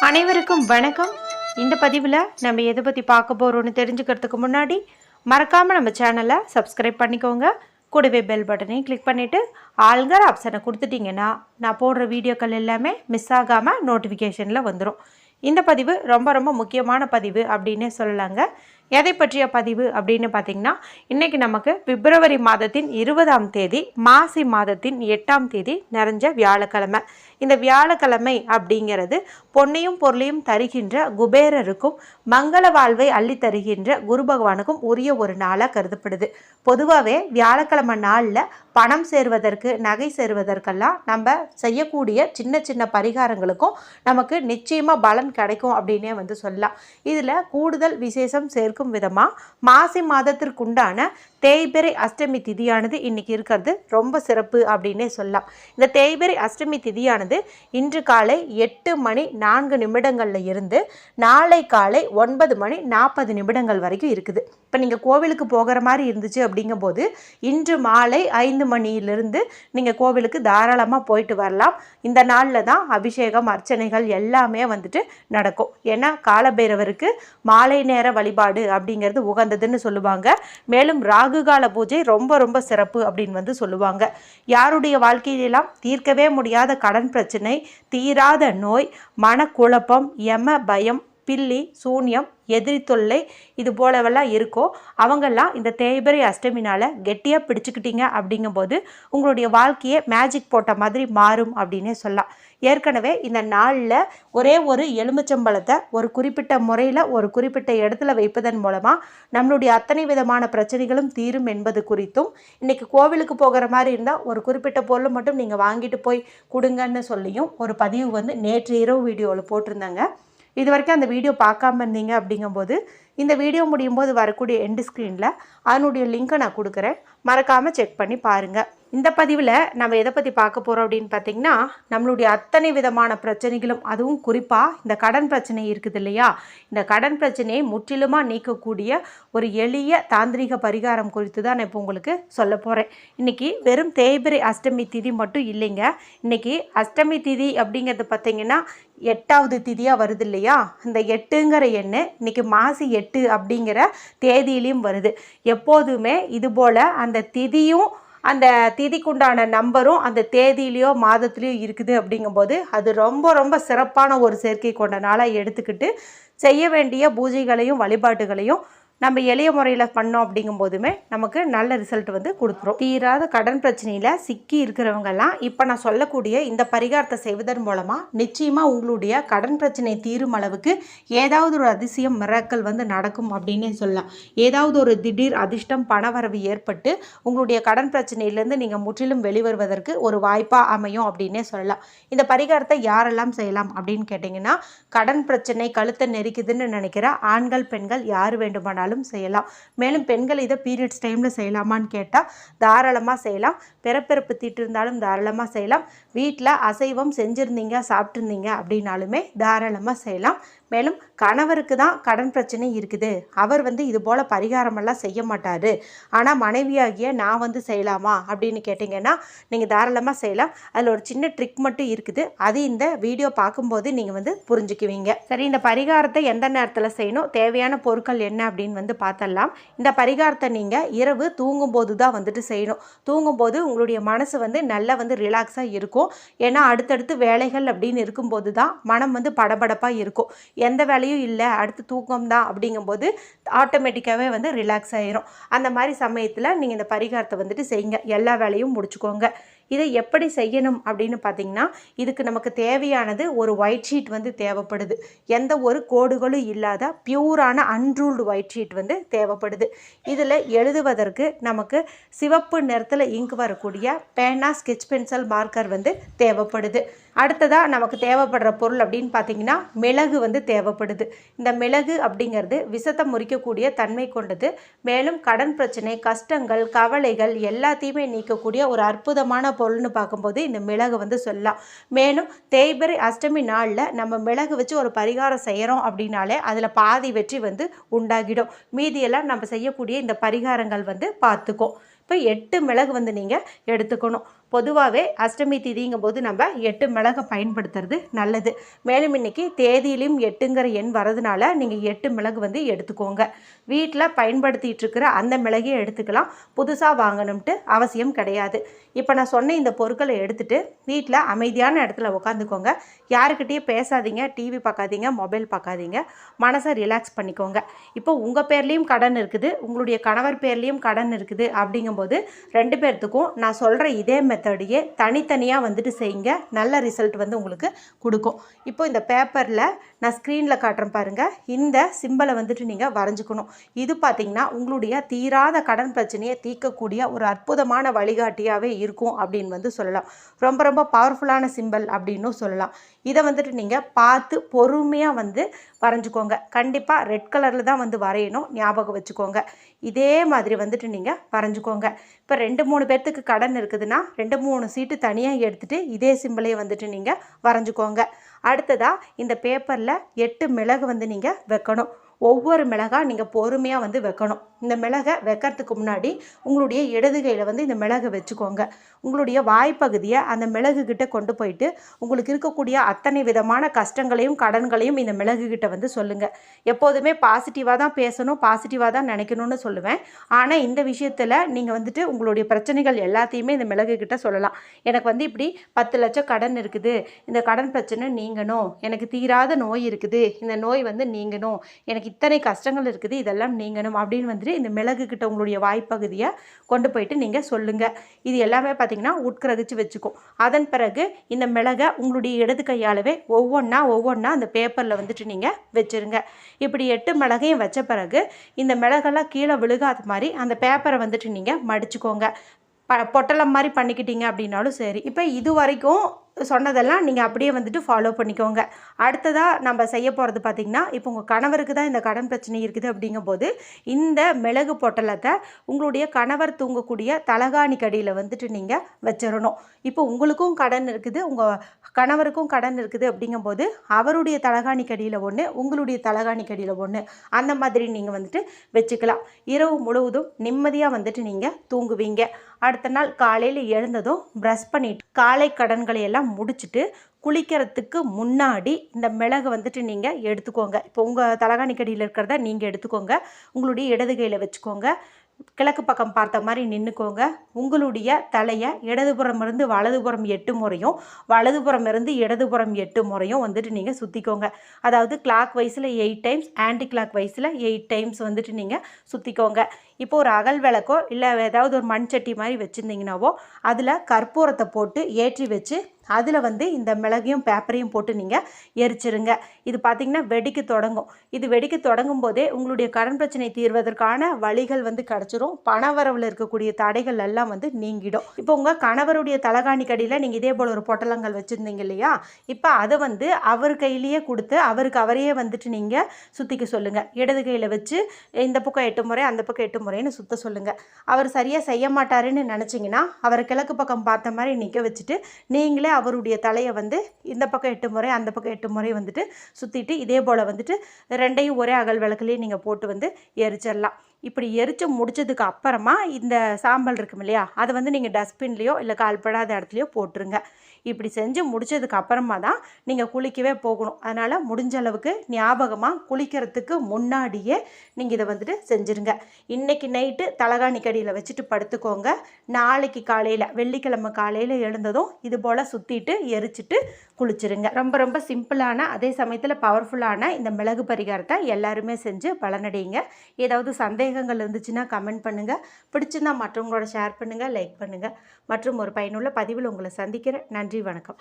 அனைவருக்கும் வணக்கம். இந்த பதிவில் நம்ம எதை பற்றி பார்க்க போகிறோன்னு தெரிஞ்சுக்கிறதுக்கு முன்னாடி மறக்காமல் நம்ம சேனலை சப்ஸ்கிரைப் பண்ணிக்கோங்க. கூடவே பெல் பட்டனையும் கிளிக் பண்ணிவிட்டு ஆளுங்கிற ஆப்ஷனை கொடுத்துட்டிங்கன்னா நான் போடுற வீடியோக்கள் எல்லாமே மிஸ் ஆகாமல் நோட்டிஃபிகேஷனில் வந்துடும். இந்த பதிவு ரொம்ப ரொம்ப முக்கியமான பதிவு அப்படின்னே சொல்லலாங்க. எதை பற்றிய பதிவு அப்படின்னு பார்த்திங்கன்னா, இன்றைக்கி நமக்கு பிப்ரவரி மாதத்தின் 20ஆம் தேதி மாசி மாதத்தின் 8ஆம் தேதி நிறைஞ்ச வியாழக்கிழமை. இந்த வியாழக்கிழமை அப்படிங்கிறது பொன்னையும் பொருளையும் தருகின்ற குபேரருக்கும் மங்கள வாழ்வை அள்ளி தருகின்ற குரு பகவானுக்கும் உரிய ஒரு நாளாக கருதப்படுது. பொதுவாகவே வியாழக்கிழமை நாளில் பணம் சேருவதற்கு நகை சேருவதற்கெல்லாம் நம்ம செய்யக்கூடிய சின்ன சின்ன பரிகாரங்களுக்கும் நமக்கு நிச்சயமாக பலன் கிடைக்கும் அப்படின்னே சொல்லலாம். இதில் கூடுதல் விசேஷம் சேர்க்கும் விதமாக மாசி மாதத்திற்குண்டான தேய்பிறை அஷ்டமி திதியானது இன்றைக்கி இருக்கிறது ரொம்ப சிறப்பு அப்படின்னே சொல்லலாம். இந்த தேய்பிறை அஷ்டமி திதியானது இன்று காலை 8:04 இருந்து நாளை காலை 9:40 வரைக்கும் இருக்குது. இப்போ நீங்கள் கோவிலுக்கு போகிற மாதிரி இருந்துச்சு அப்படிங்கும்போது இன்று மாலை 5 மணியிலிருந்து நீங்கள் கோவிலுக்கு தாராளமாக போயிட்டு வரலாம். இந்த நாளில் தான் அபிஷேகம் அர்ச்சனைகள் எல்லாமே நடக்கும். ஏன்னா காலபைரவருக்கு மாலை நேர வழிபாடு அப்படிங்கிறது உகந்ததுன்னு சொல்லுவாங்க. மேலும் ராகுகால பூஜை ரொம்ப ரொம்ப சிறப்பு அப்படின்னு சொல்லுவாங்க. யாருடைய வாழ்க்கையிலெல்லாம் தீர்க்கவே முடியாத கடன் பிரச்சனை, தீராத நோய், மனக்குழப்பம், யம பயம், பில்லி சூன்யம், எதிரி தொல்லை இது போலவெல்லாம் இருக்கோ அவங்கெல்லாம் இந்த தேய்பிறை அஷ்டமினால் கெட்டியாக பிடிச்சிக்கிட்டீங்க அப்படிங்கும்போது உங்களுடைய வாழ்க்கையை மேஜிக் போட்ட மாதிரி மாறும் அப்படின்னே சொல்லலாம். ஏற்கனவே இந்த நாளில் ஒரே ஒரு எலுமிச்சம்பழத்தை ஒரு குறிப்பிட்ட முறையில் ஒரு குறிப்பிட்ட இடத்துல வைப்பதன் மூலமாக நம்மளுடைய அத்தனை விதமான பிரச்சனைகளும் தீரும் என்பது குறித்தும், இன்றைக்கி கோவிலுக்கு போகிற மாதிரி இருந்தால் ஒரு குறிப்பிட்ட பொருளை மட்டும் நீங்கள் வாங்கிட்டு போய் கொடுங்கன்னு சொல்லியும் ஒரு பதிவு நேற்று இரவு வீடியோவில் போட்டிருந்தாங்க. இது வரைக்கும் அந்த வீடியோ பார்க்காம இருந்தீங்க அப்படிங்கும்போது இந்த வீடியோ முடியும் போது வரக்கூடிய எண்டு ஸ்க்ரீனில் அதனுடைய லிங்க்கை நான் கொடுக்குறேன். மறக்காமல் செக் பண்ணி பாருங்கள். இந்த பதிவில் நம்ம எதை பற்றி பார்க்க போகிறோம் அப்படின்னு பார்த்திங்கன்னா, நம்மளுடைய அத்தனை விதமான பிரச்சனைகளும், அதுவும் குறிப்பாக இந்த கடன் பிரச்சனை இருக்குது இல்லையா, இந்த கடன் பிரச்சனையை முற்றிலுமாக நீக்கக்கூடிய ஒரு எளிய தாந்திரிக பரிகாரம் குறித்து தான் நான் இப்போ உங்களுக்கு சொல்ல போகிறேன். இன்றைக்கி வெறும் தேய்பிறை அஷ்டமி திதி மட்டும் இல்லைங்க. இன்றைக்கி அஷ்டமி திதி அப்படிங்கிறது பார்த்திங்கன்னா 8வது திதியாக வருது இல்லையா. இந்த 8ங்கிற எண்ணு இன்றைக்கி மாசி 8 அப்படிங்கிற தேதியிலையும் வருது. எப்போதுமே இதுபோல் அந்த திதியும் அந்த திதிக்குண்டான நம்பரும் அந்த தேதியிலையோ மாதத்துலேயோ இருக்குது அப்படிங்கும்போது அது ரொம்ப ரொம்ப சிறப்பான ஒரு சேர்க்கை கொண்ட நாளாக எடுத்துக்கிட்டு செய்ய வேண்டிய பூஜைகளையும் வழிபாட்டுகளையும் நம்ம எளிய முறையில் பண்ணோம் அப்படிங்கும்போதுமே நமக்கு நல்ல ரிசல்ட் கொடுத்துரும். தீராத கடன் பிரச்சனையில் சிக்கி இருக்கிறவங்கெல்லாம் இப்போ நான் சொல்லக்கூடிய இந்த பரிகாரத்தை செய்வதன் மூலமாக நிச்சயமாக உங்களுடைய கடன் பிரச்சனை தீரும் அளவுக்கு ஏதாவது ஒரு அதிசயம் மிராக்கள் நடக்கும் அப்படின்னே சொல்லலாம். ஏதாவது ஒரு திடீர் அதிர்ஷ்டம் பணவரவு ஏற்பட்டு உங்களுடைய கடன் பிரச்சனையிலேருந்து நீங்கள் முற்றிலும் வெளிவருவதற்கு ஒரு வாய்ப்பாக அமையும் அப்படின்னே சொல்லலாம். இந்த பரிகாரத்தை யாரெல்லாம் செய்யலாம் அப்படின்னு கேட்டிங்கன்னா, கடன் பிரச்சனை கழுத்தை நெரிக்குதுன்னு நினைக்கிற ஆண்கள் பெண்கள் யார் வேண்டுமானாலும் செய்யலாம். மேலும் பெண்கள் இதை பீரியட்ஸ் டைமில் செய்யலாமான்னு கேட்டால் தாராளமாக செய்யலாம். பிறப்பிறப்பு தீட்டு இருந்தாலும் தாராளமாக செய்யலாம். வீட்டில் அசைவம் செஞ்சுருந்தீங்க சாப்பிட்ருந்தீங்க அப்படின்னாலுமே தாராளமாக செய்யலாம். மேலும் கணவருக்கு தான் கடன் பிரச்சனை இருக்குது, அவர் இது போல் பரிகாரமெல்லாம் செய்ய மாட்டார், ஆனால் மனைவியாகிய நான் செய்யலாமா அப்படின்னு கேட்டிங்கன்னா நீங்கள் தாராளமாக செய்யலாம். அதில் ஒரு சின்ன ட்ரிக் மட்டும் இருக்குது, அது இந்த வீடியோ பார்க்கும்போது நீங்கள் புரிஞ்சுக்குவீங்க. சரி, இந்த பரிகாரத்தை எந்த நேரத்தில் செய்யணும், தேவையான பொருட்கள் என்ன அப்படின்னு பார்த்தரலாம். இந்த பரிகாரத்தை நீங்கள் இரவு தூங்கும்போது தான் செய்யணும். தூங்கும்போது உங்களுடைய மனசு நல்லா ரிலாக்ஸாக இருக்கும். ஏன்னா அடுத்தடுத்து வேலைகள் அப்படின்னு இருக்கும்போது தான் மனம் படபடப்பாக இருக்கும். எந்த வேலையும் இல்லை, அடுத்து தூக்கம் தான் அப்படிங்கும்போது ஆட்டோமேட்டிக்காகவே ரிலாக்ஸ் ஆகிரும். அந்த மாதிரி சமயத்தில் நீங்கள் இந்த பரிகாரத்தை செய்யுங்க. எல்லா வேலையும் முடிச்சுக்கோங்க. இதை எப்படி செய்யணும் அப்படின்னு பார்த்தீங்கன்னா, இதுக்கு நமக்கு தேவையானது ஒரு ஒயிட் ஷீட் தேவைப்படுது. எந்த ஒரு கோடுகளும் இல்லாத பியூரான அன்ரூல்டு ஒயிட் ஷீட் தேவைப்படுது. இதில் எழுதுவதற்கு நமக்கு சிவப்பு நிறத்தில் இங்கு வரக்கூடிய பேனா, ஸ்கெட்ச் பென்சில், மார்க்கர் தேவைப்படுது. அடுத்ததாக நமக்கு தேவைப்படுற பொருள் அப்படின்னு பார்த்தீங்கன்னா மிளகு தேவைப்படுது. இந்த மிளகு அப்படிங்கிறது விஷத்தை முறிக்கக்கூடிய தன்மை கொண்டது. மேலும் கடன் பிரச்சனை, கஷ்டங்கள், கவலைகள் எல்லாத்தையுமே நீக்கக்கூடிய ஒரு அற்புதமான பொருள்னு பார்க்கும்போது இந்த மிளகு சொல்லலாம். மேலும் தேய்பிறை அஷ்டமி நாளில் நம்ம மிளகு வச்சு ஒரு பரிகாரம் செய்கிறோம் அப்படின்னாலே அதில் பாதி வெற்றி உண்டாகிடும். மீதியெல்லாம் நம்ம செய்யக்கூடிய இந்த பரிகாரங்கள் பார்த்துக்கும். இப்போ 8 மிளகு நீங்கள் எடுத்துக்கணும். பொதுவாகவே அஷ்டமி திதிங்கும் போது நம்ம 8 மிளகை பயன்படுத்துறது நல்லது. மேலும் இன்னைக்கு தேதியிலும் 8ங்கிற எண் வரதுனால நீங்கள் 8 மிளகு வந்து எடுத்துக்கோங்க. வீட்டில் பயன்படுத்திகிட்டு இருக்கிற அந்த மிளகையே எடுத்துக்கலாம், புதுசாக வாங்கணும்ட்டு அவசியம் கிடையாது. இப்போ நான் சொன்ன இந்த பொருட்களை எடுத்துகிட்டு வீட்டில் அமைதியான இடத்துல உட்காந்துக்கோங்க. யாருக்கிட்டேயும் பேசாதீங்க, டிவி பார்க்காதீங்க, மொபைல் பார்க்காதீங்க, மனசை ரிலாக்ஸ் பண்ணிக்கோங்க. இப்போ உங்கள் பேர்லேயும் கடன் இருக்குது, உங்களுடைய கணவர் பேர்லேயும் கடன் இருக்குது. அப்படிங்கும்போது 2 பேர்த்துக்கும் நான் சொல்கிற இதே மெத்தடையே தனித்தனியாக வந்துட்டு செய்யுங்க. நல்ல ரிசல்ட் வந்து உங்களுக்கு கொடுக்கும். இப்போ இந்த பேப்பரில் நான் ஸ்க்ரீனில் காட்டுறேன் பாருங்கள். இந்த சிம்பலை வந்துட்டு நீங்கள் வரைஞ்சிக்கணும். இது பார்த்திங்கன்னா உங்களுடைய தீராத கடன் பிரச்சனையை தீர்க்கக்கூடிய ஒரு அற்புதமான வழிகாட்டியாகவே இருக்கும் அப்படின்னு வந்து சொல்லலாம். ரொம்ப ரொம்ப பவர்ஃபுல்லான சிம்பல் அப்படின்னும் சொல்லலாம். இதை வந்துட்டு நீங்கள் பார்த்து பொறுமையாக வந்து வரைஞ்சிக்கோங்க. கண்டிப்பாக ரெட் கலரில் தான் வந்து வரையணும், ஞாபகம் வச்சுக்கோங்க. இதே மாதிரி வந்துட்டு நீங்கள் வரைஞ்சிக்கோங்க. இப்போ 2-3 பேர்த்துக்கு கடன் இருக்குதுன்னா 2-3 சீட்டு தனியாக எடுத்துகிட்டு இதே சிம்பிளையே வந்துட்டு நீங்கள் வரைஞ்சிக்கோங்க. அடுத்ததாக இந்த பேப்பரில் 8 மிளகு வந்து நீங்கள் வைக்கணும். ஒவ்வொரு மிளகாக நீங்கள் பொறுமையாக வந்து வைக்கணும். இந்த மிளகை வைக்கிறதுக்கு முன்னாடி உங்களுடைய இடது கையில் வந்து இந்த மிளகை வச்சுக்கோங்க. உங்களுடைய வாய்ப்பகுதியை அந்த மிளகு கிட்ட கொண்டு போயிட்டு உங்களுக்கு இருக்கக்கூடிய அத்தனை விதமான கஷ்டங்களையும் கடன்களையும் இந்த மிளகு கிட்ட வந்து சொல்லுங்கள். எப்போதுமே பாசிட்டிவாக தான் பேசணும், பாசிட்டிவாக தான் நினைக்கணும்னு சொல்லுவேன். ஆனால் இந்த விஷயத்தில் நீங்கள் வந்துட்டு உங்களுடைய பிரச்சனைகள் எல்லாத்தையுமே இந்த மிளகு கிட்ட சொல்லலாம். எனக்கு வந்து இப்படி 10 லட்சம் கடன் இருக்குது, இந்த கடன் பிரச்சனை நீங்கணும், எனக்கு தீராத நோய் இருக்குது, இந்த நோய் வந்து நீங்கணும், எனக்கு இத்தனை கஷ்டங்கள் இருக்குது, இதெல்லாம் நீங்கணும் அப்படின்னு வந்துட்டு இந்த மிளகு கிட்ட உங்களுடைய வாய்ப்பகுதியை கொண்டு போயிட்டு நீங்கள் சொல்லுங்கள். இது எல்லாமே பார்த்தீங்கன்னா உட்கிரகிச்சு வச்சுக்கும். அதன் பிறகு இந்த மிளகை உங்களுடைய இடது கையாலவே ஒவ்வொன்றா அந்த பேப்பரில் வந்துட்டு நீங்கள் வச்சுருங்க. இப்படி 8 மிளகையும் வச்ச பிறகு இந்த மிளகெல்லாம் கீழே விழுகாத மாதிரி அந்த பேப்பரை வந்துட்டு நீங்கள் மடிச்சுக்கோங்க. பொட்டலம் மாதிரி பண்ணிக்கிட்டீங்க அப்படின்னாலும் சரி. இப்போ இது வரைக்கும் சொன்னதெல்லாம் நீங்கள் அப்படியே வந்துட்டு ஃபாலோ பண்ணிக்கோங்க. அடுத்ததாக நம்ம செய்ய போகிறது பார்த்திங்கன்னா, இப்போ உங்கள் கணவருக்கு தான் இந்த கடன் பிரச்சனை இருக்குது அப்படிங்கும்போது இந்த மிளகு பொட்டலத்தை உங்களுடைய கணவர் தூங்கக்கூடிய தலகாணி கடியில் வந்துட்டு நீங்கள் வச்சிடணும். இப்போ உங்களுக்கும் கடன் இருக்குது, உங்கள் கணவருக்கும் கடன் இருக்குது அப்படிங்கும்போது அவருடைய தலகாணி கடியில் ஒன்று, உங்களுடைய தலகாணி கடியில் ஒன்று, அந்த மாதிரி நீங்கள் வந்துட்டு வச்சுக்கலாம். இரவு முழுவதும் நிம்மதியாக வந்துட்டு நீங்கள் தூங்குவீங்க. அடுத்த நாள் காலையில் எழுந்ததும் ப்ரஷ் பண்ணிவிட்டு காலை கடன்களை எல்லாம் முடிச்சுட்டு குளிக்கிறதுக்கு முன்னாடி இந்த மிளகை வந்துட்டு நீங்கள் எடுத்துக்கோங்க. இப்போ உங்கள் தலகாணி கடியில் இருக்கிறத நீங்கள் எடுத்துக்கோங்க. உங்களுடைய இடது கையில் வச்சுக்கோங்க. கிழக்கு பக்கம் பார்த்த மாதிரி நின்றுக்கோங்க. உங்களுடைய தலையை இடதுபுறம் இருந்து வலதுபுறம் 8 முறையும், வலதுபுறம் இருந்து இடதுபுறம் 8 முறையும் வந்துட்டு நீங்கள் சுற்றிக்கோங்க. அதாவது கிளாக் வைஸில் 8 டைம்ஸ், ஆன்டி கிளாக் வைஸில் 8 டைம்ஸ் வந்துட்டு நீங்கள் சுற்றிக்கோங்க. இப்போ ஒரு அகல் விளக்கோ இல்லை ஏதாவது ஒரு மண் சட்டி மாதிரி வச்சுருந்தீங்கன்னாவோ அதில் கற்பூரத்தை போட்டு ஏற்றி வச்சு அதில் வந்து இந்த மிளகையும் பேப்பரையும் போட்டு நீங்கள் எரிச்சிருங்க. இது பார்த்திங்கன்னா வெடிக்க தொடங்கும். இது வெடிக்க தொடங்கும் போதே உங்களுடைய கடன் பிரச்சனை தீர்வதற்கான வழிகள் வந்து கிடச்சிரும். பணவரவில் இருக்கக்கூடிய தடைகள் எல்லாம் வந்து நீங்கிடும். இப்போ உங்கள் கணவருடைய தலகாணி கடியில் நீங்கள் இதே போல் ஒரு பொட்டலங்கள் வச்சுருந்தீங்க இல்லையா, இப்போ அதை வந்து அவர் கையிலேயே கொடுத்து அவரையே வந்துட்டு நீங்கள் சுற்றிக்க சொல்லுங்கள். இடது கையில் வச்சு இந்த பக்கம் 8 முறை, அந்த பக்கம் 8 முறைன்னு சுற்ற சொல்லுங்கள். அவர் சரியாக செய்ய மாட்டாருன்னு நினச்சிங்கன்னா அவரை கிழக்கு பக்கம் பார்த்த மாதிரி நிற்க வச்சுட்டு நீங்களே அவருடைய தலையை வந்து இந்த பக்கம் 8 முறை, அந்த பக்கம் 8 முறை வந்துட்டு சுற்றிட்டு இதே போல் வந்துட்டு 2ஐயும் ஒரே அகல் விளக்குலேயே நீங்கள் போட்டு வந்து எரிச்சிடலாம். இப்படி எரித்து முடித்ததுக்கு அப்புறமா இந்த சாம்பல் இருக்கும் இல்லையா, அதை வந்து நீங்கள் டஸ்ட்பின்லேயோ இல்லை கால்படாத இடத்துலையோ போட்டுருங்க. இப்படி செஞ்சு முடித்ததுக்கு அப்புறமா தான் நீங்கள் குளிக்கவே போகணும். அதனால் முடிஞ்ச அளவுக்கு ஞாபகமாக குளிக்கிறதுக்கு முன்னாடியே நீங்கள் இதை வந்துட்டு செஞ்சுருங்க. இன்றைக்கி நைட்டு தலகாணி கடியில் வச்சுட்டு படுத்துக்கோங்க. நாளைக்கு காலையில் வெள்ளிக்கிழமை காலையில் எழுந்ததும் இது போல் சுற்றிட்டு எரிச்சிட்டு குளிச்சுருங்க. ரொம்ப ரொம்ப சிம்பிளான அதே சமயத்தில் பவர்ஃபுல்லான இந்த மிளகு பரிகாரத்தை எல்லாருமே செஞ்சு பலனடையுங்க. ஏதாவது சந்தேகங்கள் இருந்துச்சுன்னா கமெண்ட் பண்ணுங்கள். பிடிச்சிருந்தால் மற்றவங்களோட ஷேர் பண்ணுங்கள், லைக் பண்ணுங்கள். மற்றும் ஒரு பயனுள்ள பதிவில் உங்களை சந்திக்கிறேன். நன்றி, வணக்கம்.